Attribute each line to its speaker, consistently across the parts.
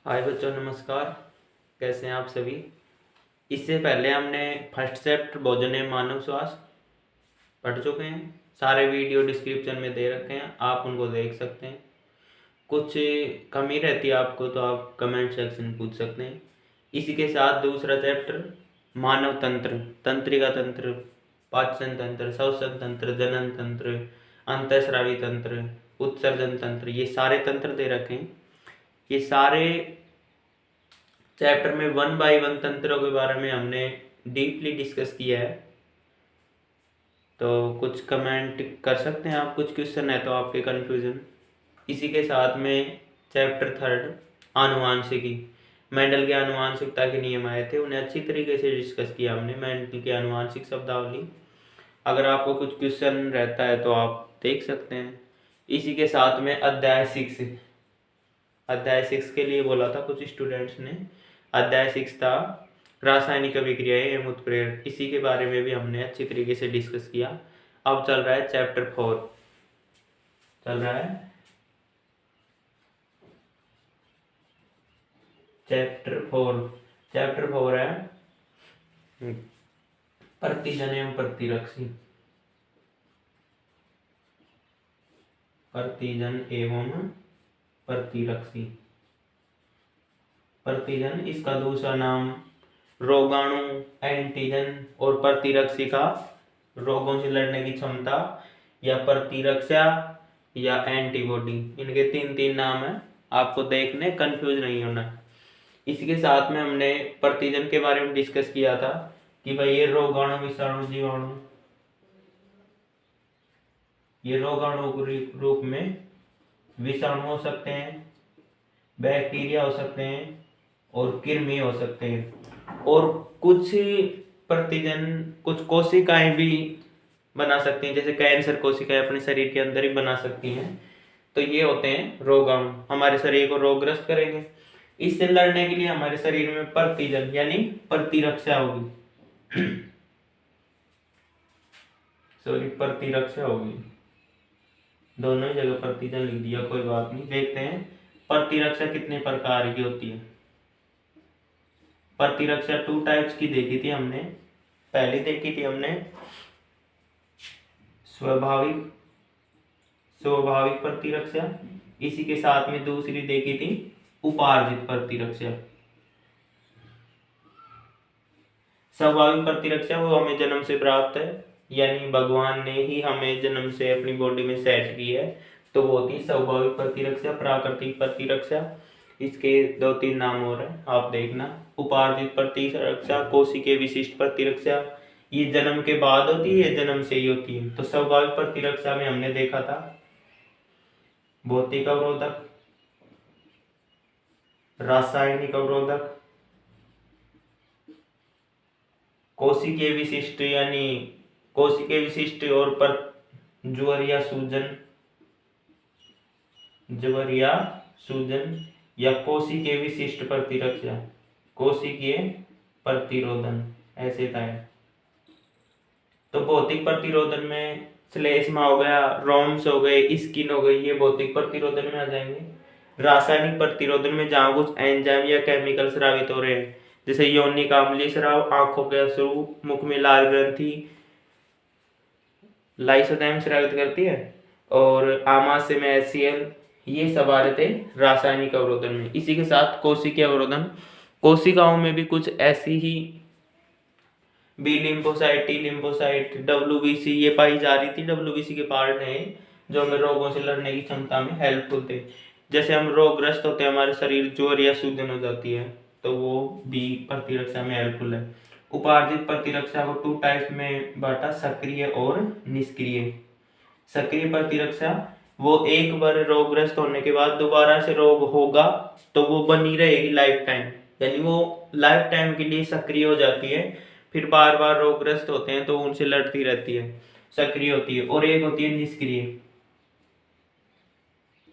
Speaker 1: हाय बच्चों, नमस्कार। कैसे हैं आप सभी। इससे पहले हमने फर्स्ट चैप्टर भोजन एवं मानव स्वास्थ्य पढ़ चुके हैं। सारे वीडियो डिस्क्रिप्शन में दे रखे हैं, आप उनको देख सकते हैं। कुछ कमी रहती है आपको तो आप कमेंट सेक्शन में पूछ सकते हैं। इसी के साथ दूसरा चैप्टर मानव तंत्र, तंत्रिका तंत्र, पाचन तंत्र, श्वसन तंत्र, जनन तंत्र, अंतःस्रावी तंत्र, उत्सर्जन तंत्र, ये सारे तंत्र दे रखे हैं। ये सारे चैप्टर में 1 बाय 1 तंत्रों के बारे में हमने डीपली डिस्कस किया है। तो कुछ कमेंट कर सकते हैं आप, कुछ क्वेश्चन है तो आपके कन्फ्यूजन। इसी के साथ में चैप्टर 3 आनुवांशिकी, मेंडल के आनुवांशिकता के नियम आए थे, उन्हें अच्छी तरीके से डिस्कस किया हमने। मेंडल की आनुवांशिक शब्दावली, अगर आपको कुछ क्वेश्चन रहता है तो आप देख सकते हैं। इसी के साथ में अध्याय 6 के लिए बोला था कुछ स्टूडेंट्स ने। अध्याय 6 था रासायनिक अभिक्रियाएं एवं उत्प्रेरक। इसी के बारे में भी हमने अच्छी तरीके से डिस्कस किया। अब चल रहा है चैप्टर 4, चल रहा है चैप्टर 4 है प्रतिजन एवं प्रतिरक्षी। प्रतिजन एवं प्रतिरक्षी, प्रतिजन इसका दूसरा नाम रोगाणु, एंटीजन, और प्रतिरक्षी का रोगों से लड़ने की क्षमता या प्रतिरक्षा या एंटीबॉडी। इनके तीन नाम है, आपको देखने, कंफ्यूज नहीं होना। इसी के साथ में हमने प्रतिजन के बारे में डिस्कस किया था कि भाई ये रोगाणु, विषाणु, जीवाणु, ये रोगाणु के रूप में विषाणु हो सकते हैं, बैक्टीरिया हो सकते हैं और कृमि हो सकते हैं। और कुछ प्रतिजन कुछ कोशिकाएं भी बना सकती हैं, जैसे कैंसर कोशिकाएं अपने शरीर के अंदर ही बना सकती हैं। तो ये होते हैं रोगाणु, हमारे शरीर को रोगग्रस्त करेंगे। इससे लड़ने के लिए हमारे शरीर में प्रतिजन यानी प्रतिरक्षा होगी प्रतिरक्षा होगी। दोनों ही जगह प्रतिजन लिख दिया, कोई बात नहीं। देखते हैं प्रतिरक्षा कितने प्रकार की होती है। प्रतिरक्षा 2 टाइप्स की देखी थी हमने। पहले देखी थी हमने स्वाभाविक प्रतिरक्षा। इसी के साथ में दूसरी देखी थी उपार्जित प्रतिरक्षा। स्वाभाविक प्रतिरक्षा वो हमें जन्म से प्राप्त है, यानी भगवान ने ही हमें जन्म से अपनी बॉडी में सेट की है, तो वो होती स्वाभाविक प्रतिरक्षा। प्राकृतिक प्रतिरक्षा, इसके 2-3 नाम और हैं, आप देखना। उपार्जित प्रतिरक्षा, कोशिकीय विशिष्ट प्रतिरक्षा, ये जन्म के बाद होती है, जन्म से ही होती है। तो स्वाभाविक प्रतिरक्षा में हमने देखा था भौतिक अवरोधक, रासायनिक अवरोधक, कोशिकीय विशिष्ट यानी कोशिकीय विशिष्ट और पर ज्वरिया सूजन या कोशिकीय विशिष्ट प्रतिरक्षा, कोशिकीय प्रतिरोधन, ऐसे था। तो भौतिक प्रतिरोधन में श्लेष्मा हो गया, रोम्स हो गए, स्किन हो गई, ये भौतिक प्रतिरोधन में आ जाएंगे। रासायनिक प्रतिरोधन में जहाँ कुछ एंजाइम या केमिकल स्रावित हो रहे हैं, जैसे यौनिक अम्लीय स्राव, आंखों के अश्रु, मुख में लाल ग्रंथि लाइसोजाइम स्रावित करती है, और आमाशय में HCl, ये सब आ रहे थे रासायनिक अवरोधन में। इसी के साथ कोशिकीय अवरोधन, कोशिकाओं में भी कुछ ऐसी ही B lymphocyte, T lymphocyte, WBC ये पाई जा रही थी। WBC के पार्ट हैं जो हमें रोगों से लड़ने की क्षमता में हेल्पफुल थे। जैसे हम रोगग्रस्त होते हैं, हमारे शरीर ज्वर या सूजन हो जाती है, तो वो भी प्रतिरक्षा में हेल्पफुल है। उपार्जित प्रतिरक्षा को 2 टाइप्स में बांटा, सक्रिय और निष्क्रिय। सक्रिय प्रतिरक्षा वो एक बार रोगग्रस्त होने के बाद दोबारा से रोग होगा तो वो बनी रहेगी लाइफ टाइम, यानी वो लाइफ टाइम के लिए सक्रिय हो जाती है। फिर बार बार रोगग्रस्त होते हैं तो उनसे लड़ती रहती है, सक्रिय होती है। और एक होती है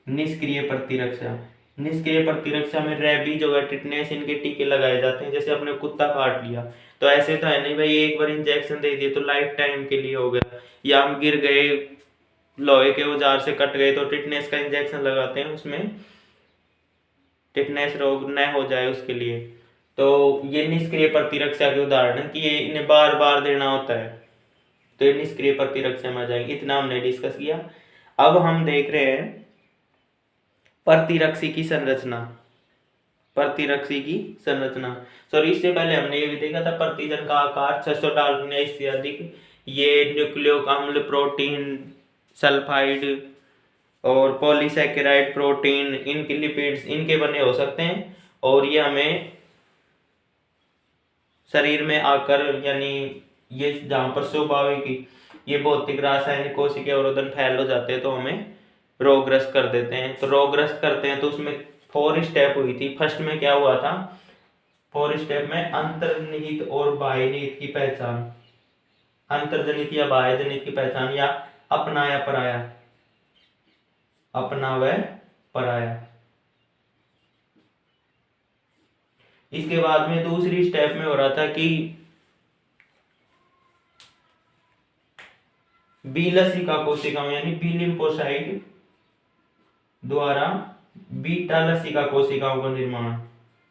Speaker 1: निष्क्रिय प्रतिरक्षा। निष्क्रिय प्रतिरक्षा में रेबीज हो गया, टिटनेस, इनके टीके लगाए जाते हैं। जैसे अपने कुत्ता काट लिया तो ऐसे तो है नहीं भाई एक बार इंजेक्शन दे दिए तो लाइफ टाइम के लिए हो गया, या हम गिर गए, लोहे के औजार से कट गए तो टिटनेस का इंजेक्शन लगाते हैं, उसमें टिटनेस रोग न हो जाए उसके लिए। तो ये निष्क्रिय प्रतिरक्षा के उदाहरण है कि ये इन्हें बार बार देना होता है, तो ये निष्क्रिय प्रतिरक्षा में आ जाएंगे। इतना हमने डिस्कस किया। अब हम देख रहे हैं प्रतिरक्षी की संरचना। प्रतिरक्षी की संरचना, सॉरी इससे पहले हमने ये भी देखा था प्रतिजन का आकार 600 डाल्टन या इससे अधिक। ये न्यूक्लियो अम्ल, प्रोटीन, सल्फाइड और पॉलीसैकेराइड प्रोटीन, इनके लिपिड्स इनके बने हो सकते हैं। और ये हमें शरीर में आकर, यानी ये जहाँ पर स्वाभाविक ये भौतिक, रासायनिक, कोशिकीय अवरोधन फैल हो जाते हैं तो हमें रोगग्रस्त कर देते हैं। तो रोगग्रस्त करते हैं तो उसमें 4 स्टेप हुई थी। फर्स्ट में क्या हुआ था, 4 स्टेप में अंतर्निहित और बाह्यनिहित की पहचान, अंतर्जनित या बाह्यजनित की पहचान, या अपना या पराया, अपना व पराया। इसके बाद में दूसरी स्टेप में हो रहा था कि बी लसिका कोशिकाओं यानी बी लिम्फोसाइट द्वारा बीटा लसिका कोशिकाओं का निर्माण,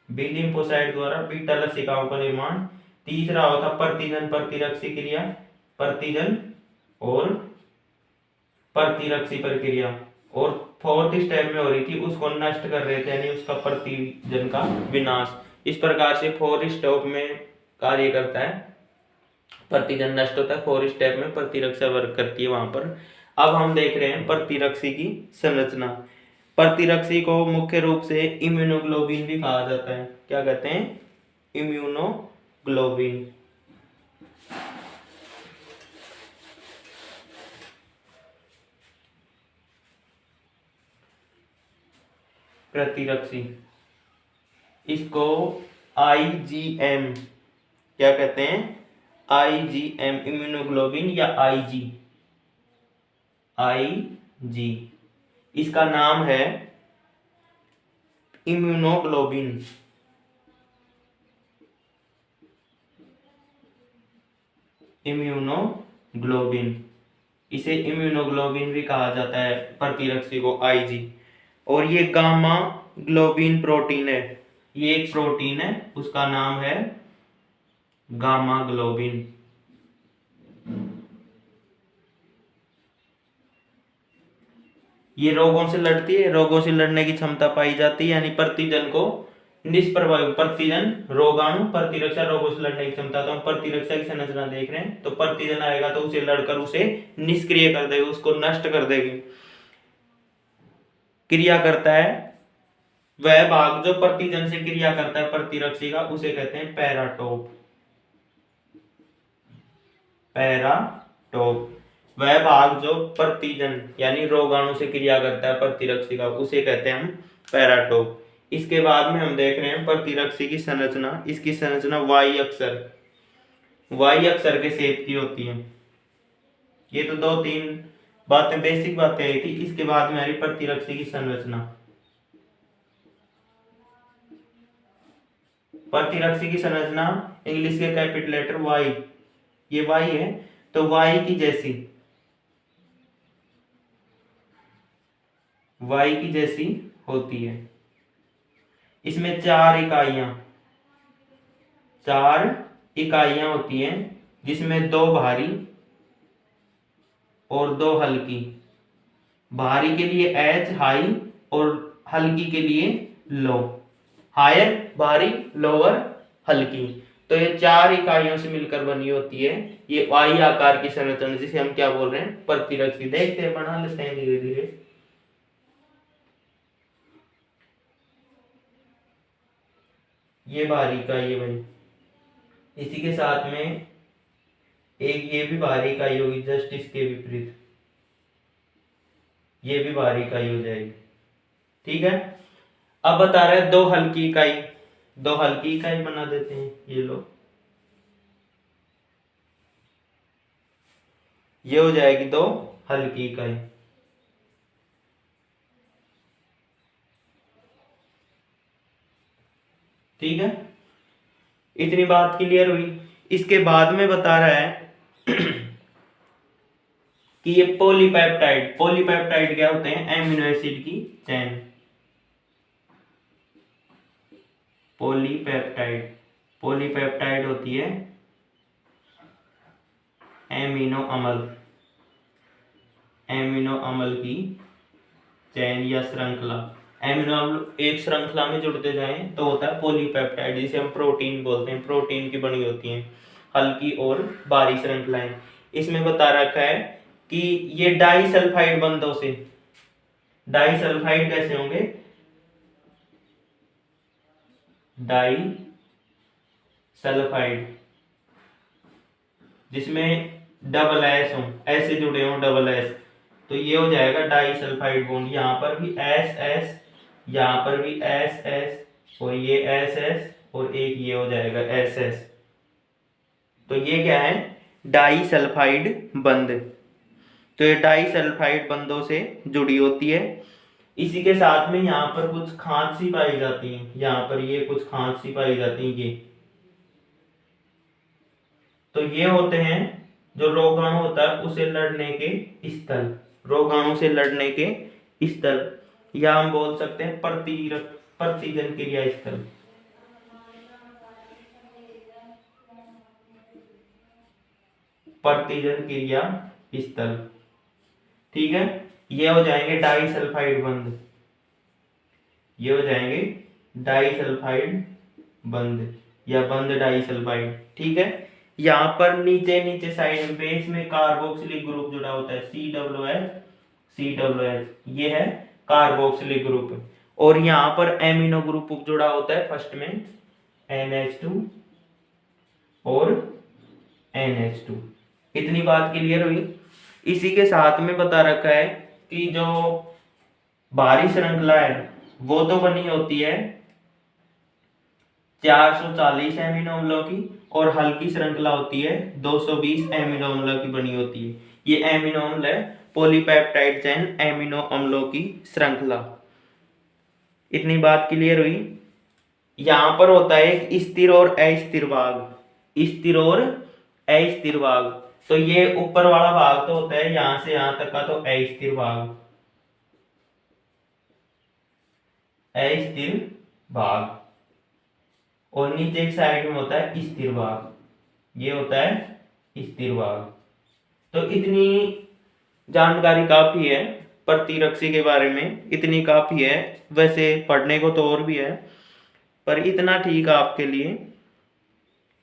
Speaker 1: बी लिम्फोसाइट द्वारा बीटा लसिकाओं का निर्माण। तीसरा होता प्रतिजन प्रतिरक्षी क्रिया, प्रतिजन और प्रतिरक्षी प्रक्रिया। और 4th स्टेप में हो रही थी उसको नष्ट कर रहे थे, यानी उसका प्रतिजन का विनाश। इस प्रकार से 4 स्टेप में कार्य करता है, प्रतिजन नष्ट होता है। 4 स्टेप में प्रतिरक्षा वर्क करती है वहां पर। अब हम देख रहे हैं प्रतिरक्षी की संरचना। प्रतिरक्षी को मुख्य रूप से इम्यूनोग्लोबिन भी कहा जाता है। क्या कहते हैं, इम्यूनोग्लोबिन। प्रतिरक्षी, इसको IgM क्या कहते हैं, IgM इम्यूनोग्लोबिन या IG, इसका नाम है इम्यूनोग्लोबिन। इम्यूनोग्लोबिन, इसे इम्यूनोग्लोबिन भी कहा जाता है प्रतिरक्षी को, IG। और ये गामा ग्लोबिन प्रोटीन है, ये एक प्रोटीन है, उसका नाम है गामा ग्लोबिन। ये रोगों से लड़ती है, रोगों से लड़ने की क्षमता पाई जाती है, यानी प्रतिजन को निष्प्रभावी, प्रतिजन रोगाणु प्रतिरक्षा रोगों से लड़ने की क्षमता। तो हम प्रतिरक्षा की संरचना देख रहे हैं। तो प्रतिजन आएगा तो उसे लड़कर उसे निष्क्रिय कर देगी, उसको नष्ट कर देगी। क्रिया करता है वह भाग जो प्रतिजन से क्रिया करता है प्रतिरक्षी का, उसे कहते हैं पैराटोप। पैराटोप, वह भाग जो प्रतिजन यानी रोगाणु से क्रिया करता है प्रतिरक्षी का, उसे कहते हैं हम पैराटोप। इसके बाद में हम देख रहे हैं प्रतिरक्षी की संरचना। इसकी संरचना वाई अक्षर के शेप की होती है। ये तो 2-3 बातें, बेसिक बातें आई थी। इसके बाद में आ रही प्रतिरक्षी की संरचना। प्रतिरक्षी की संरचना इंग्लिश के कैपिटल लेटर वाई, ये वाई है, तो वाई की जैसी होती है। इसमें 4 इकाइयां होती हैं, जिसमें 2 भारी और 2 हल्की। भारी के लिए H हाई और हल्की के लिए लो, हायर भारी, लोअर हल्की। तो ये 4 इकाइयों से मिलकर बनी होती है ये वाई आकार की संरचना, जिसे हम क्या बोल रहे हैं, प्रतिरक्षी। देखते हैं, बना लेते हैं धीरे धीरे। ये भारी इकाई है भाई, इसी के साथ में एक ये भी भारी इकाई होगी, जस्ट इसके विपरीत ये भी भारी इकाई हो जाएगी। ठीक है, अब बता रहे हैं 2 हल्की इकाई, 2 हल्की इकाई बना देते हैं। ये लो, ये हो जाएगी 2 हल्की इकाई। ठीक है, इतनी बात क्लियर हुई। इसके बाद में बता रहा है कि ये पॉलीपेप्टाइड क्या होते हैं, एमिनो एसिड की चेन। पॉलीपेप्टाइड, पॉलीपेप्टाइड होती है एमिनो अम्ल, एमिनो अम्ल की चैन या श्रृंखला। एमिनो अम्ल एक श्रृंखला में जुड़ते जाएं तो होता है पॉलीपेप्टाइड, जिसे हम प्रोटीन बोलते हैं, प्रोटीन की बनी होती हैं हल्की और भारी श्रृंखलाएं। इसमें बता रखा है कि ये डाइसल्फाइड बंधों से, डाइसल्फाइड कैसे होंगे, डाइसल्फाइड जिसमें डबल एस हो, ऐसे जुड़े हो डबल एस, तो ये हो जाएगा डाइसल्फाइड बॉन्ड। यहाँ पर भी एस एस, यहाँ पर भी एस एस, और ये एस एस, और एक ये हो जाएगा एस एस। तो ये क्या है, डाइसल्फाइड बंध। तो ये डाइसल्फाइड बंधों से जुड़ी होती है। इसी के साथ में यहाँ पर कुछ खांच सी पाई जाती है, यहाँ पर ये कुछ खांच सी पाई जाती है ये। तो ये होते हैं जो रोगाणु होता है उसे लड़ने के स्थल, रोगाणु से लड़ने के स्थल, या हम बोल सकते हैं प्रतिजन क्रिया स्थल। प्रतिजन क्रिया स्थल, ठीक है। ये हो जाएंगे डाइसल्फाइड बंध, ये हो जाएंगे डाइसल्फाइड बंध या बंध डाइसल्फाइड, ठीक है। यहाँ पर नीचे नीचे साइड बेस में कार्बोक्सिलिक ग्रुप जुड़ा होता है, COOH, ये है कार्बोक्सिलिक ग्रुप। और यहाँ पर एमिनो ग्रुप जुड़ा होता है फर्स्ट में NH2 और NH2। इतनी बात क्लियर हुई। इसी के साथ में बता रखा है कि जो भारी श्रृंखला है वो तो बनी होती है 440 एमिनो अम्लों की, और हल्की श्रृंखला होती है 220 एमिनो अम्लों की बनी होती है। ये एमिनो अम्ल है पॉलीपेप्टाइड चेन एमिनो अम्लों की श्रृंखला। इतनी बात क्लियर हुई। यहां पर होता है एक स्थिर और अस्थिर भाग, स्थिर और अस्थिर भाग। तो ये ऊपर वाला भाग तो होता है यहां से यहां तक का तो अस्थिर भाग, अस्थिर भाग, और नीचे एक साइड में होता है स्थिर भाग, ये होता है स्थिर भाग। तो इतनी जानकारी काफी है प्रतिरक्षी के बारे में, इतनी काफी है। वैसे पढ़ने को तो और भी है, पर इतना ठीक है आपके लिए।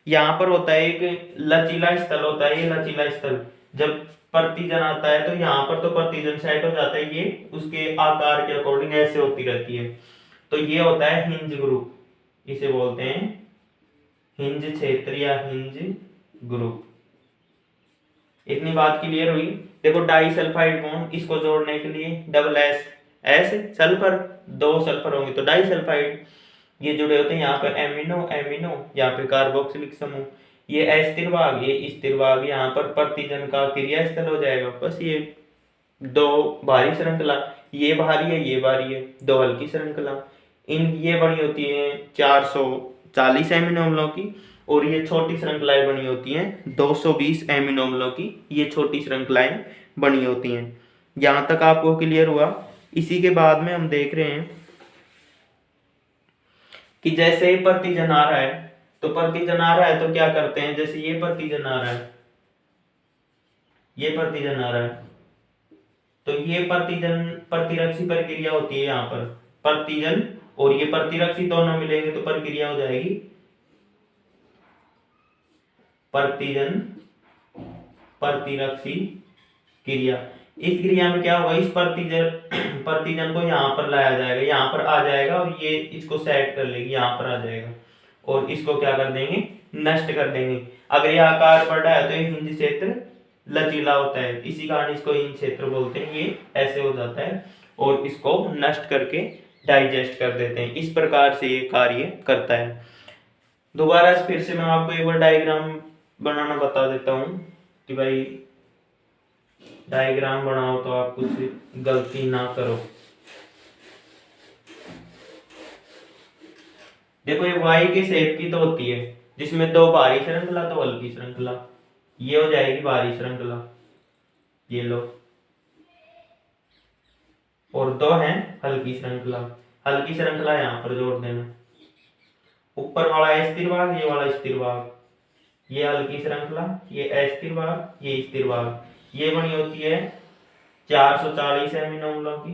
Speaker 1: यहाँ पर होता है एक लचीला स्थल होता है, ये लचीला स्थल जब प्रतिजन आता है तो यहाँ पर तो प्रतिजन सेट हो जाता है, ये उसके आकार के अकॉर्डिंग ऐसे होती रहती है। तो ये होता है हिंज ग्रुप, इसे बोलते हैं हिंज क्षेत्र या हिंज ग्रुप। इतनी बात क्लियर हुई। देखो डाइसल्फाइड बॉन्ड, इसको जोड़ने के लिए डबल एस, एस सल्फर, दो सल्फर होंगे तो डाइसल्फाइड, ये जुड़े होते हैं यहाँ पे एमिनो एमिनो, यहाँ पे कार्बोक्सिलिक समूह, ये अस्थिर भाग, ये स्थिर भाग, यहाँ पर प्रतिजन का क्रिया स्थल हो जाएगा। बस ये दो भारी श्रृंखला, ये भारी है ये भारी है, दो हल्की श्रृंखला, इन ये बनी होती है 440 एमिनो अम्लों की, और ये छोटी श्रृंखलाएं बनी होती हैं 220 एमिनो अम्लों की, ये छोटी श्रृंखलाएं बनी होती हैं। यहाँ तक आपको क्लियर हुआ। इसी के बाद में हम देख रहे हैं कि जैसे ही प्रतिजन आ रहा है, तो प्रतिजन आ रहा है तो क्या करते हैं, जैसे ये प्रतिजन आ रहा है, ये प्रतिजन आ रहा है, तो ये प्रतिजन प्रतिरक्षी प्रक्रिया होती है। यहाँ पर प्रतिजन और ये प्रतिरक्षी दोनों मिलेंगे तो प्रक्रिया हो जाएगी प्रतिजन प्रतिरक्षी क्रिया। इस क्रिया में क्या होगा, इस प्रतिजन को यहाँ पर लाया जाएगा, यहाँ पर आ जाएगा, और ये इसको सेट कर लेगी, यहाँ पर आ जाएगा, और इसको क्या कर देंगे, नष्ट कर देंगे। अगर ये आकार बढ़ा है तो ये हिंज क्षेत्र लचीला होता है, इसी कारण इसको हिंज क्षेत्र बोलते हैं। ये ऐसे हो जाता है और इसको नष्ट करके डाइजेस्ट कर देते हैं। इस प्रकार से ये कार्य करता है। दोबारा फिर से मैं आपको एक बार डायग्राम बनाना बता देता हूँ कि भाई डायग्राम बनाओ तो आप कुछ गलती ना करो। देखो ये वाई के शेप की तो होती है, जिसमें दो भारी श्रृंखला तो हल्की श्रृंखला, ये हो जाएगी भारी श्रृंखला, ये लो, और दो हैं हल्की श्रृंखला, हल्की श्रृंखला यहाँ पर जोड़ देना। ऊपर वाला अस्थिर भाग, ये वाला स्थिर भाग, ये हल्की श्रृंखला, ये अस्थिर भाग, ये स्थिर भाग। ये बनी होती है 440 एमिनो अम्लों की,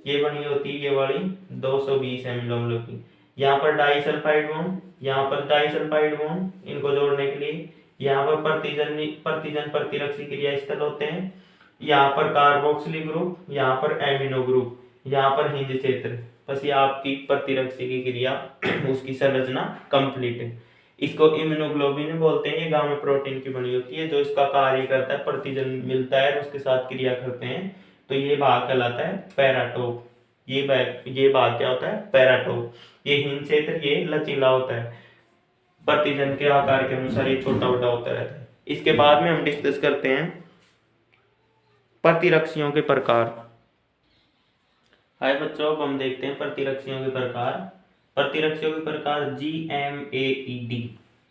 Speaker 1: ये बनी होती है ये वाली 220 एमिनो अम्लों की। यहाँ पर डाइसल्फाइड बॉन्ड, यहाँ पर डाइसल्फाइड बॉन्ड, इनको जोड़ने के लिए यहाँ पर प्रतिजन प्रतिरक्षी क्रिया स्थल होते हैं। यहाँ पर कार्बोक्सिलिक ग्रुप, यहाँ पर एमिनो ग्रुप, यहाँ पर हिंज क्षेत्र। बस ये आपकी प्रतिरक्षी की क्रिया उसकी संरचना कंप्लीट है। इसको इम्यूनोग्लोबिन बोलते हैं। ये गामा प्रोटीन की बनी होती है, जो इसका कार्य करता है, प्रतिजन मिलता है उसके साथ क्रिया करते हैं, तो ये भाग कहलाता है पैराटोप। ये भाग क्या होता है? पैराटोप। ये हिंज क्षेत्र ये लचीला होता है, प्रतिजन के आकार के अनुसार ये छोटा बड़ा होता रहता है। इसके बाद में हम डिस्कस करते हैं प्रतिरक्षियों के प्रकार। हाय बच्चों, अब हम देखते हैं प्रतिरक्षियों के प्रकार। प्रतिरक्षियों के प्रकार GMAED।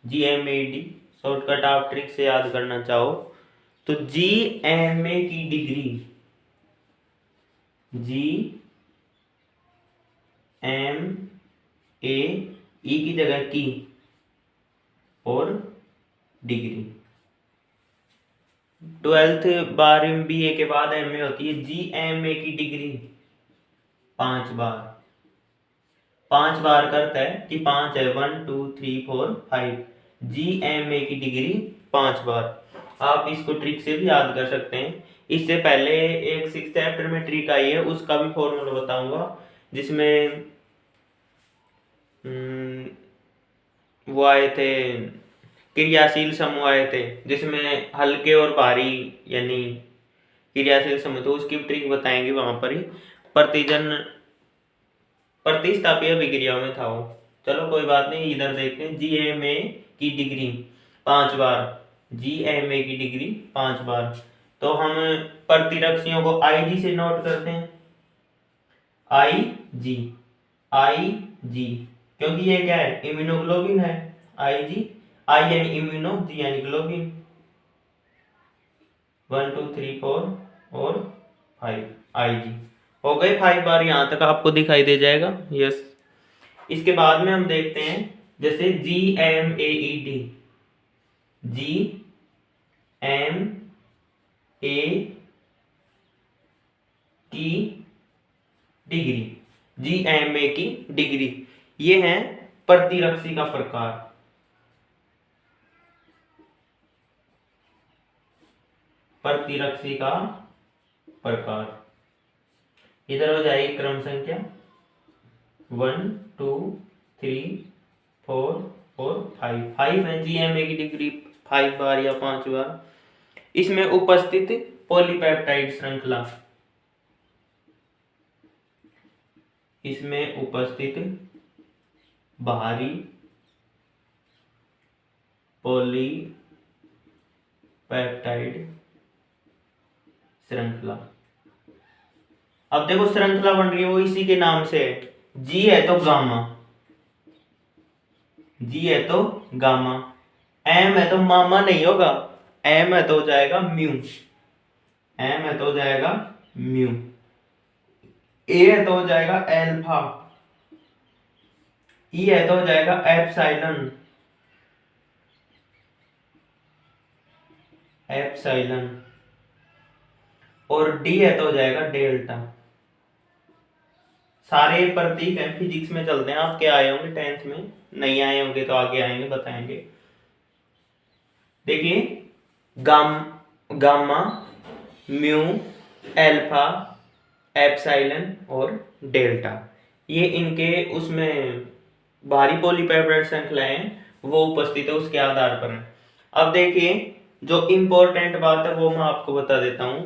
Speaker 1: GMAED शॉर्टकट आप ट्रिक से याद करना चाहो तो GMA की डिग्री, GMAE की जगह की और डिग्री। 12th बार MBA के बाद MA होती है। GMA की डिग्री 5 बार, 5 बार करता है कि 5 है, 1 2 3 4 5। GMA की डिग्री 5 बार। आप इसको ट्रिक से भी याद कर सकते हैं। इससे पहले एक 6th चैप्टर में ट्रिक आई है, उसका भी फॉर्मूला बताऊंगा, जिसमें वो आए थे क्रियाशील समूह आए थे, जिसमें हल्के और भारी यानी क्रियाशील समूह, तो उसकी ट्रिक बताएंगे वहां पर ही। प्रतिस्थापीय अभिक्रियाओं में था वो। चलो कोई बात नहीं, इधर देखते हैं। GMA की डिग्री 5 बार, GMA की डिग्री 5 बार। तो हम प्रतिरक्षियों को IG से नोट करते हैं। IG, क्योंकि ये क्या है? इम्यूनोग्लोबिन है। IG, I यानी इम्यूनो, G यानी ग्लोबिन। 1 2 3 4 और 5 IG हो गए 5 बार। यहां तक आपको दिखाई दे जाएगा। यस। इसके बाद में हम देखते हैं जैसे GMAED, GMA की डिग्री, GMA की डिग्री, ये है प्रतिरक्षी का प्रकार। प्रतिरक्षी का प्रकार इधर हो जाएगी क्रम संख्या 1 2 3 4 और 5 है। GMA की डिग्री 5 बार या 5 बार। इसमें उपस्थित पॉलीपेप्टाइड श्रृंखला, इसमें उपस्थित बाहरी पॉलीपेप्टाइड श्रृंखला। अब देखो श्रृंखला बन रही है वो इसी के नाम से है। G है तो गामा, G है तो गामा, M है तो मामा नहीं होगा, M है तो हो जाएगा म्यू, M है तो हो जाएगा म्यू, A है तो हो जाएगा एल्फा, E है तो हो जाएगा एप्सिलॉन, और D है तो हो जाएगा डेल्टा। सारे प्रतीक हैं, फिजिक्स में चलते हैं। आप क्या आए होंगे 10th में, नहीं आए होंगे तो आगे आएंगे बताएंगे। देखिए गामा, म्यू, एल्फा, एप्सिलॉन और डेल्टा, ये इनके उसमें भारी पॉलीपेप्टाइड श्रृंखलाएं हैं, वो उपस्थित है उसके आधार पर है। अब देखिए जो इंपॉर्टेंट बात है वो मैं आपको बता देता हूं।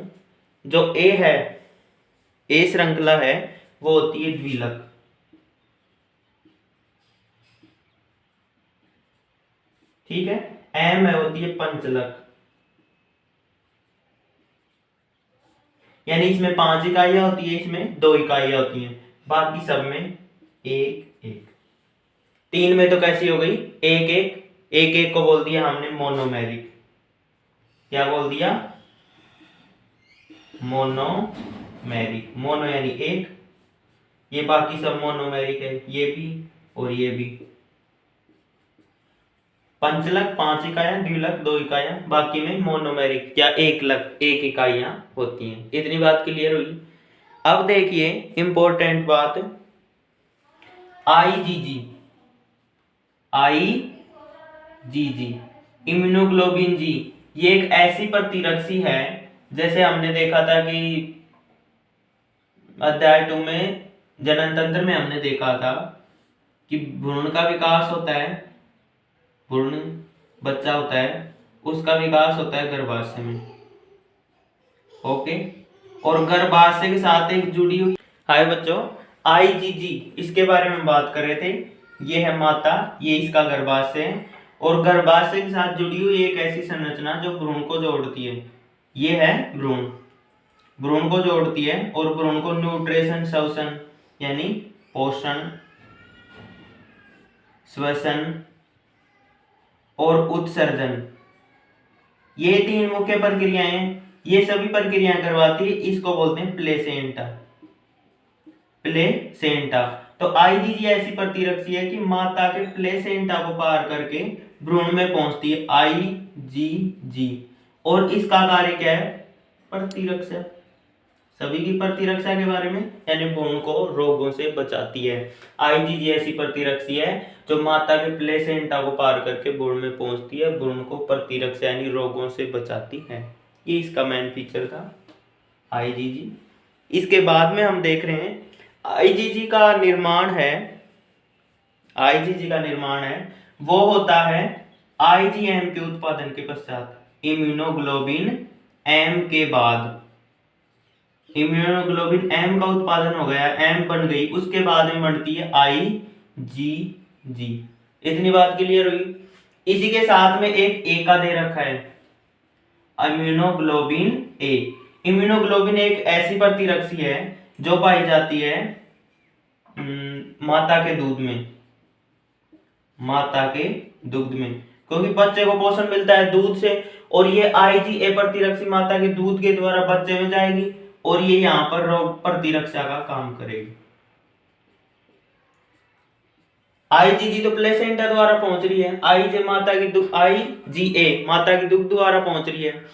Speaker 1: जो ए है, ए श्रृंखला है, वो होती है द्विलक। ठीक है। एम है होती है पंचलक, यानी इसमें 5 इकाइयां होती है, इसमें 2 इकाइयां होती हैं, बाकी सब में 1 1। 3 में तो कैसी हो गई? 1 1, 1 1 को बोल दिया हमने मोनोमेरिक। क्या बोल दिया? मोनोमेरिक। मोनो यानी 1, ये बाकी सब मोनोमेरिक है, ये भी और ये भी। पंचलक 5 इकाइयां, द्विलक 2 इकाइयां, बाकी में मोनोमेरिक या एक लक 1 इकाइयां होती हैं। इतनी बात क्लियर हुई। अब देखिए इंपॉर्टेंट बात, आईजीजी, आईजीजी इम्यूनोग्लोबिन जी, ये एक ऐसी प्रतिरक्षी है, जैसे हमने देखा था कि अध्याय 2 में जनन तंत्र में हमने देखा था कि भ्रूण का विकास होता है, भ्रूण बच्चा होता है, उसका विकास होता है गर्भाशय में। ओके, और गर्भाशय के साथ एक जुड़ी हुई, हाय बच्चों, आईजीजी, इसके बारे में बात कर रहे थे। ये है माता, ये इसका गर्भाशय है, और गर्भाशय के साथ जुड़ी हुई एक ऐसी संरचना जो भ्रूण को जोड़ती है, ये है भ्रूण, भ्रूण को जोड़ती है, और भ्रूण को न्यूट्रिशन, श्वसन यानी पोषण, श्वसन और उत्सर्जन, ये 3 मुख्य प्रक्रियाएं, ये सभी प्रक्रियाएं करवाती है। इसको बोलते हैं प्लेसेंटा, प्लेसेंटा। तो आईजीजी ऐसी प्रतिरक्षी है कि माता के प्लेसेंटा को पार करके भ्रूण में पहुंचती है, आईजीजी। और इसका कार्य क्या है? प्रतिरक्षा, सभी की प्रतिरक्षा के बारे में, यानी भ्रूण को रोगों से बचाती है। आईजीजी ऐसी प्रतिरक्षी है जो माता के प्लेसेंटा को पार करके भ्रूण में पहुंचती है, भ्रूण को प्रतिरक्षा यानी रोगों से बचाती है। ये इसका मेन फीचर था आईजीजी। इसके बाद में हम देख रहे हैं आईजीजी का निर्माण है, आईजीजी का निर्माण है वो होता है आईजीएम के उत्पादन के पश्चात, इम्यूनोग्लोबिन एम के बाद। इम्यूनोग्लोबिन एम का उत्पादन हो गया, एम बन गई, उसके बाद में बनती है आईजीजी। इतनी बात क्लियर हुई। इसी के साथ में एक ए का दे रखा है, इम्यूनोग्लोबिन ए। इम्यूनोग्लोबिन एक ऐसी प्रतिरक्षी है जो पाई जाती है माता के दूध में, माता के दूध में, क्योंकि बच्चे को पोषण मिलता है दूध से, और ये आईजीए प्रतिरक्षी माता के दूध के द्वारा बच्चे में जाएगी, और ये यहाँ पर रोग प्रतिरक्षा का काम करेगी। आईजीजी तो प्लेसेंटा द्वारा पहुंच रही है, आईजे माता की दुग्ध, आईजीए माता की दुग्ध द्वारा पहुंच रही है,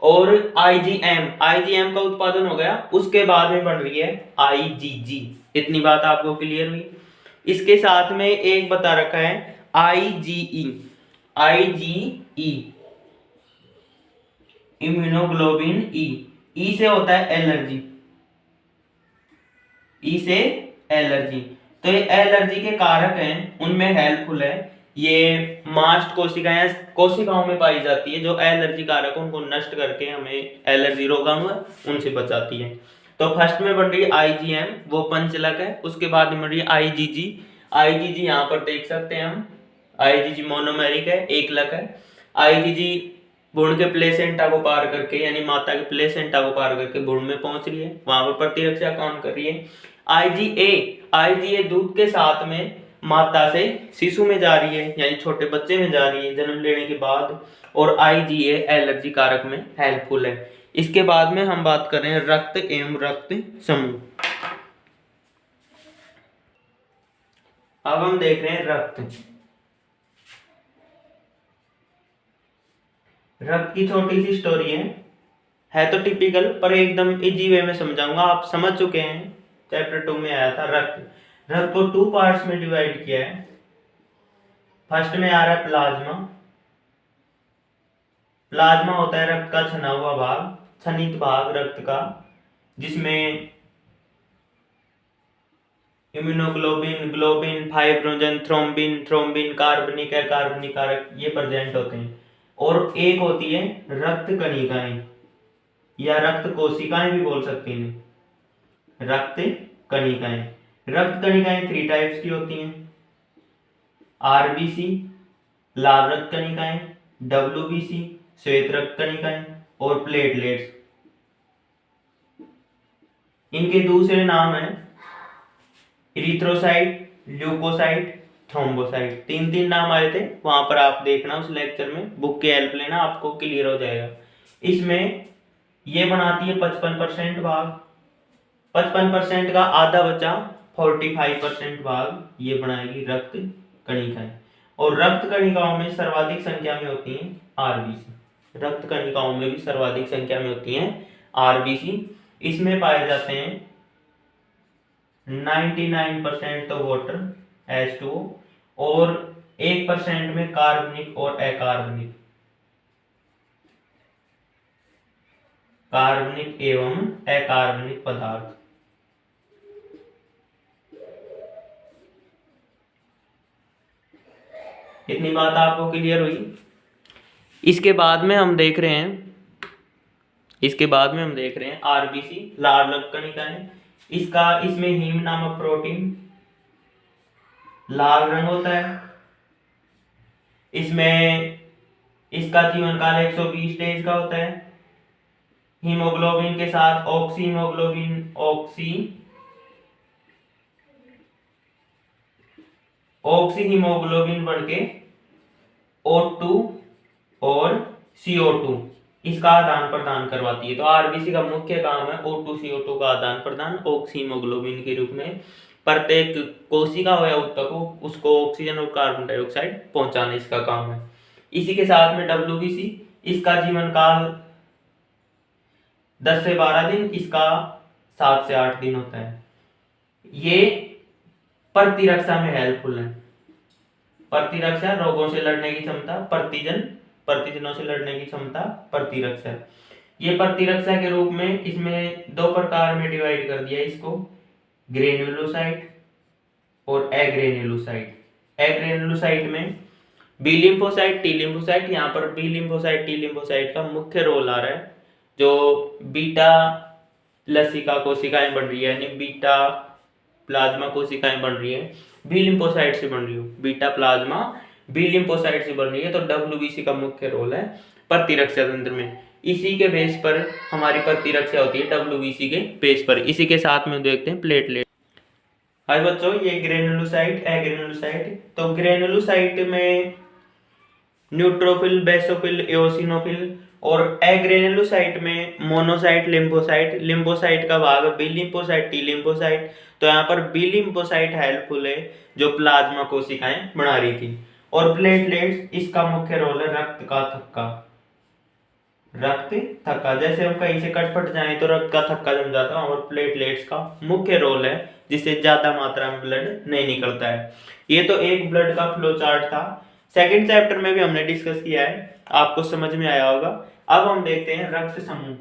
Speaker 1: और आईजीएम का उत्पादन हो गया, उसके बाद में बन रही है आईजीजी। इतनी बात आपको क्लियर हुई। इसके साथ में एक बता रखा है आईजीई, आईजीई इम्यूनोग्लोबिन ई से होता है एलर्जी, ई से एलर्जी। तो ये एलर्जी के कारक हैं, उनमें हेल्पफुल है। ये मास्ट कोशिकाओं में पाई जाती है, जो एलर्जी कारक उनको नष्ट करके हमें एलर्जी रोगाणु उनसे बचाती है। तो फर्स्ट में बन रही है आईजीएम, वो पंचलक है। उसके बाद में बन रही है आईजीजी। आईजीजी यहाँ पर देख सकते हैं हम, आईजीजी मोनोमेरिक है, एक लक है। आईजीजी भ्रूण के प्लेसेंटा को पार करके, यानी माता के प्लेसेंटा को पार करके भ्रूण में पहुंच रही है, वहां पर प्रतिरक्षा काम कर रही है। आईजीए दूध के साथ में माता से शिशु में जा रही है, यानी छोटे बच्चे में जा रही है जन्म लेने के बाद, और आईजीए एलर्जी कारक में हेल्पफुल है। इसके बाद में हम बात कर रहे हैं रक्त एवं रक्त समूह। अब हम देख रहे हैं रक्त की छोटी सी स्टोरी है तो टिपिकल, पर एकदम इजी वे में समझाऊंगा, आप समझ चुके हैं, चैप्टर 2 में आया था। रक्त को 2 पार्ट्स में डिवाइड किया है। फर्स्ट में आ रहा है प्लाज्मा। प्लाज्मा होता है रक्त का छना हुआ भाग, छनित भाग रक्त का, जिसमें इम्यूनोग्लोबिन, ग्लोबिन, फाइब्रोजन, थ्रोम्बिन, कार्बनिक कारक ये प्रेजेंट होते हैं। और एक होती है रक्त कणिकाएं, या रक्त कोशिकाएं भी बोल सकते हैं। रक्त कणिकाएं 3 टाइप्स की होती हैं, आरबीसी लाल रक्त कणिकाएं, डब्ल्यूबीसी श्वेत रक्त कणिकाएं, और प्लेटलेट्स। इनके दूसरे नाम है इरिथ्रोसाइट, ल्यूकोसाइट, थ्रोम्बोसाइट। 3 नाम आए थे, वहां पर आप देखना उस लेक्चर में, बुक की हेल्प लेना, आपको क्लियर हो जाएगा। इसमें ये बनाती है 55% भाग, 55% का आधा बचा 45% भाग ये बनाएगी रक्त कणिकाएं। और रक्त कणिकाओं में सर्वाधिक संख्या में होती हैं आरबीसी। रक्त कणिकाओं में भी सर्वाधिक संख्या में होती हैं आरबीसी। इसमें पाए जाते हैं 99% तो वाटर H2O और 1% में कार्बनिक और अकार्बनिक, कार्बनिक एवं अकार्बनिक पदार्थ। इतनी बात आपको क्लियर हुई। इसके बाद में हम देख रहे हैं आरबीसी, लाल रक्त कणिकाएं। इसमें हीम नामक प्रोटीन लाल रंग होता है। इसमें इसका जीवन काल 120 डेज का होता है। हीमोग्लोबिन के साथ ऑक्सी हीमोग्लोबिन बनके O2 और CO2 इसका आदान प्रदान करवाती है। तो आरबीसी का मुख्य काम है O2 CO2 का आदान प्रदान ऑक्सी हीमोग्लोबिन के रूप में प्रत्येक कोशिका या ऊतक को उसको ऑक्सीजन और कार्बन डाइऑक्साइड पहुंचाना इसका काम है। इसी के साथ में WBC, इसका जीवन काल 10 से 12 दिन, इसका 7 से 8 दिन होता है। ये प्रतिरक्षा में हेल्पफुल है। प्रतिरक्षा, रोगों से लड़ने की क्षमता, प्रतिजनों से लड़ने की क्षमता, प्रतिरक्षा। ये प्रतिरक्षा के रूप में इसमें 2 प्रकार में डिवाइड कर दिया इसको, ग्रेन्युलोसाइट और एग्रेन्युलोसाइट। एग्रेन्युलोसाइट में बी लिम्फोसाइट, टी लिम्फोसाइट। यहाँ पर बी लिम्फोसाइट, टी लिम्फोसाइट का मुख्य रोल आ रहा है। जो बीटा लसिका कोशिकाएं बन रही है, यानी बीटा प्लाज्मा कोशिकाएं बन रही है, बी लिम्फोसाइट से बन रही हो। बीटा प्लाज्मा बी लिम्फोसाइट से बन रही है। तो WBC का मुख्य रोल है प्रतिरक्षा तंत्र में। इसी के बेस पर हमारी प्रतिरक्षा होती है, WBC के बेस पर। इसी के साथ में देखते हैं प्लेटलेट। हाय बच्चों, ये ग्रेनुलोसाइट, एग्रेनुलोसाइट। तो ग्रेनुलोसाइट में न्यूट्रोफिल, बेसोफिल, एओसिनोफिल और एग्रेनुलोसाइट में मोनोसाइट, लिम्फोसाइट। लिम्फोसाइट का भाग बी लिम्फोसाइट, टी लिम्फोसाइट। तो यहाँ पर बी लिम्फोसाइट हेल्पफुल है जो प्लाज्मा कोशिकाएं बना रही थी। और प्लेटलेट्स, इसका मुख्य रोल है रक्त का थक्का। जैसे हम कहीं से कट फट जाए तो रक्त का थक्का जम जाता है, और प्लेटलेट्स का मुख्य रोल है जिससे ज्यादा मात्रा में ब्लड नहीं निकलता है। ये तो एक ब्लड का फ्लो चार्ट था। सेकंड चैप्टर में भी हमने डिस्कस किया है, आपको समझ में आया होगा। अब हम देखते हैं रक्त समूह।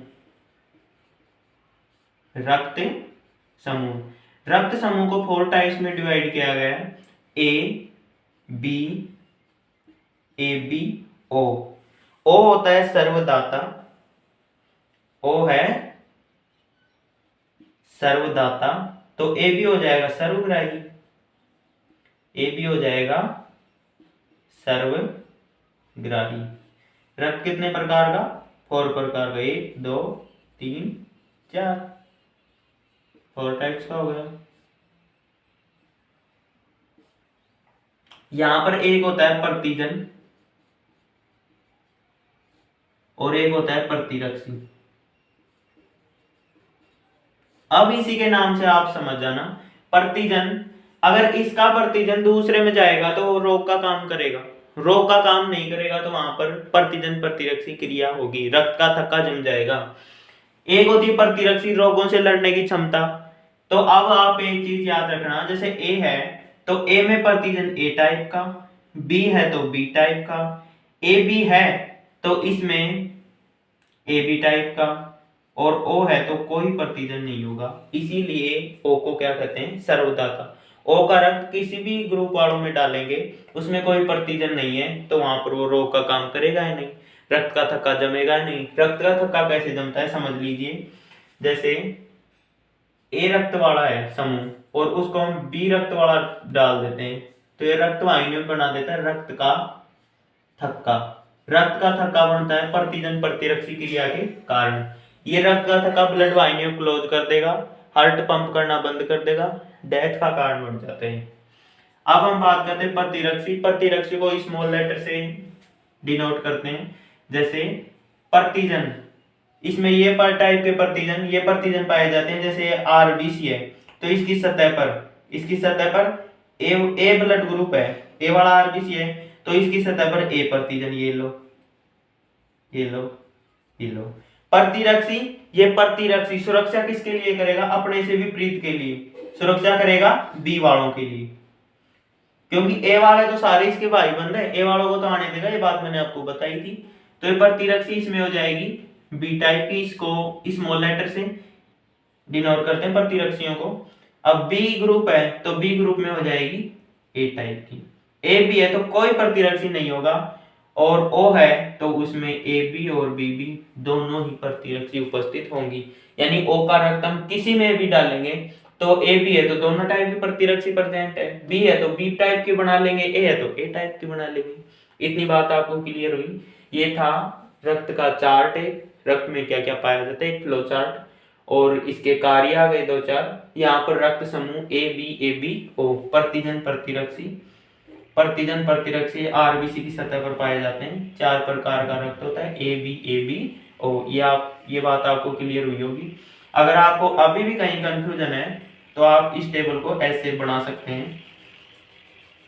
Speaker 1: रक्त समूह को 4 टाइप्स में डिवाइड किया गया है, A, B, AB, O। O होता है सर्वदाता, O है सर्वदाता। तो AB हो जाएगा सर्वग्राही, AB हो जाएगा सर्वग्राही। रक्त कितने प्रकार का? 4 प्रकार का, 1 2 3 4, 4 टाइप्स का हो गया। यहां पर एक होता है प्रतिजन और एक होता है प्रतिरक्षी। अब इसी के नाम से आप समझ जाना, प्रतिजन, अगर इसका प्रतिजन दूसरे में जाएगा तो वो रोग का काम करेगा, रोग का काम नहीं करेगा तो वहां पर प्रतिजन प्रतिरक्षी क्रिया होगी, रक्त का थक्का जम जाएगा। एक होती है प्रतिरक्षी, रोगों से लड़ने की क्षमता। तो अब आप एक चीज याद रखना, जैसे A है तो A में प्रतिजन A टाइप का, B है तो B टाइप का, AB है तो इसमें AB टाइप का, और O है तो कोई प्रतिजन नहीं होगा। इसीलिए O को क्या कहते हैं? सर्वदाता। O का रक्त किसी भी ग्रुप वालों में डालेंगे, उसमें कोई प्रतिजन नहीं है तो वहां पर वो रोग का काम करेगा ही नहीं, रक्त का थक्का जमेगा ही नहीं। रक्त का थक्का कैसे जमता है समझ लीजिए। जैसे A रक्त वाला है समूह और उसको हम B रक्त वाला डाल देते हैं तो ये रक्त वाहिनी बना देता है रक्त का थक्का। रक्त का थक्का बनता है प्रतिजन प्रतिरक्षी क्रिया के कारण। ये रक्त का थक्का ब्लड वाहिनियों क्लोज कर देगा, हार्ट पंप करना बंद कर देगा, डेथ का कारण बन जाते हैं। अब हम बात करते हैं प्रतिरक्षी। प्रतिरक्षी को स्मॉल लेटर से डिनोट करते हैं, जैसे प्रतिजन। इसमें ये पर टाइप के प्रतिजन, ये प्रतिजन पाए जाते हैं। जैसे आरबीसी है तो इसकी सतह पर ए ब्लड ग्रुप है, ए वाला आरबीसी है तो इसकी सतह पर ए प्रतिजन, ये लो ये लो ये लो। प्रतिरक्षी, ये प्रतिरक्षी सुरक्षा किसके लिए करेगा? अपने से विपरीत के लिए सुरक्षा करेगा बी वालों के लिए, क्योंकि ए वाले तो सारे इसके भाई बंद है, ए वालों को तो आने देगा, ये बात मैंने आपको बताई थी। तो ये प्रतिरक्षी इसमें हो जाएगी बी टाइप की, इसको स्मॉल लेटर से डिनोट करते हैं प्रतिरक्षियों को। अब बी ग्रुप है तो बी ग्रुप में हो जाएगी ए टाइप की। ए बी है तो कोई प्रतिरक्षी नहीं होगा, और ओ है तो उसमें ए बी और बी बी दोनों ही प्रतिरक्षी उपस्थित होंगी। यानी ओ का रक्त हम किसी में भी डालेंगे तो ए बी है तो दोनों टाइप की प्रतिरक्षी प्रेजेंट है, बी है तो बी टाइप की बना लेंगे, ए है तो ए टाइप की बना लेंगे। इतनी बात आपको क्लियर हुई। ये था रक्त का चार्ट, रक्त में क्या क्या पाया जाता है, एक फ्लो चार्ट, और इसके कार्य आ गए 2-4। यहाँ पर रक्त समूह ए बी ओ, प्रतिजन प्रतिरक्षी आरबीसी की सतह पर पाए जाते हैं। 4 प्रकार का रक्त होता है, ए बी ओ। ये बात आपको क्लियर हुई होगी। अगर आपको अभी भी कहीं कंफ्यूजन है तो आप इस टेबल को ऐसे बना सकते हैं।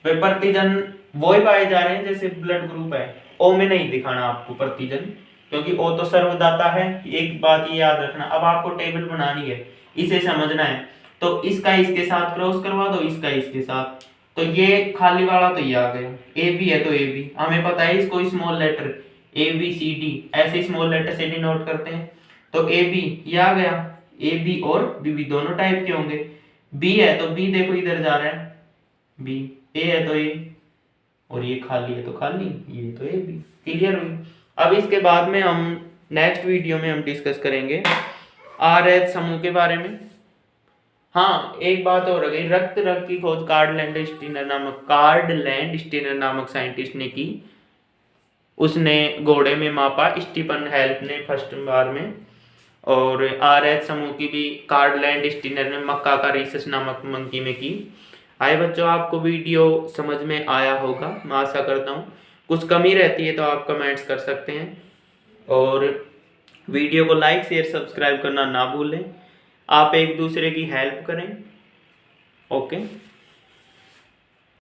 Speaker 1: वे प्रतिजन वो ही पाए जा रहे हैं जैसे ब्लड ग्रुप है। ओ में नहीं दिखाना आपको प्रतिजन, क्योंकि ओ तो सर्वदाता है। एक बात ये याद रखना, अब आपको टेबल बनानी है, इसे समझना है, तो इसका इसके साथ क्रॉस करवा दो, इसका इसके साथ, तो ये खाली वाला तो ये आ गया। ए बी है तो ए बी, हमें पता है इसको small letter A B C D ऐसे स्मॉल लेटर से डिनोट करते हैं। तो ए बी ये आ गया, ए बी और बी बी दोनों टाइप के होंगे। बी है तो बी देखो इधर जा रहा है बी, ए है तो ए, और ये खाली है तो खाली, ये तो ए बी। क्लियर हुई। अब इसके बाद में हम नेक्स्ट वीडियो में हम डिस्कस करेंगे RH समूह के बारे में। हाँ, एक बात और रह गई, रक्त की खोज कार्ड लैंड स्टीनर नामक साइंटिस्ट ने की। उसने घोड़े में मापा, स्टीफन हेल्प ने फर्स्ट बार में, और RH समूह की भी कार्ड लैंड स्टीनर ने मक्का का रिसर्च नामक मंकी में की। आए बच्चों, आपको वीडियो समझ में आया होगा, मैं आशा करता हूँ। कुछ कमी रहती है तो आप कमेंट्स कर सकते हैं, और वीडियो को लाइक शेयर सब्सक्राइब करना ना भूलें। आप एक दूसरे की हेल्प करें। ओके।